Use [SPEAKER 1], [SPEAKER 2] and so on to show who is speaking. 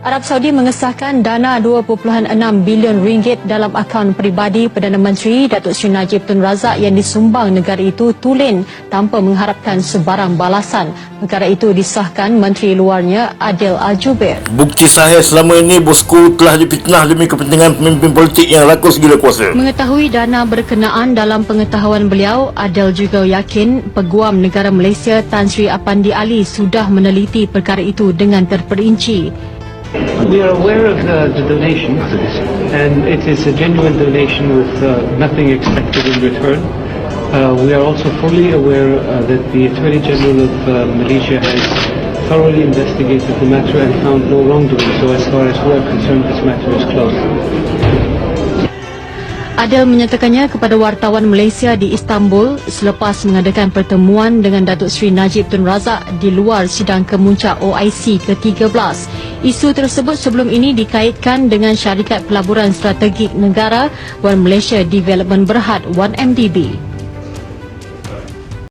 [SPEAKER 1] Arab Saudi mengesahkan dana 2.6 bilion ringgit dalam akaun peribadi Perdana Menteri Datuk Seri Najib Tun Razak yang disumbang negara itu tulen tanpa mengharapkan sebarang balasan. Perkara itu disahkan Menteri Luarnya Adil Al-Jubair.
[SPEAKER 2] Bukti sahih selama ini bosku telah dipitnah demi kepentingan pemimpin politik yang rakus gila kuasa.
[SPEAKER 1] Mengetahui dana berkenaan dalam pengetahuan beliau, Adil juga yakin Peguam Negara Malaysia Tan Sri Apandi Ali sudah meneliti perkara itu dengan terperinci.
[SPEAKER 3] We are aware of the donation, and it is a genuine donation with nothing expected in return. We are also fully aware that the Attorney General of Malaysia has thoroughly investigated the matter and found no wrongdoing, so as far as we are concerned, this matter is closed.
[SPEAKER 1] Adil menyatakannya kepada wartawan Malaysia di Istanbul selepas mengadakan pertemuan dengan Datuk Seri Najib Tun Razak di luar sidang kemuncak OIC ke-13. Isu tersebut sebelum ini dikaitkan dengan syarikat pelaburan strategik negara One Malaysia Development Berhad 1MDB.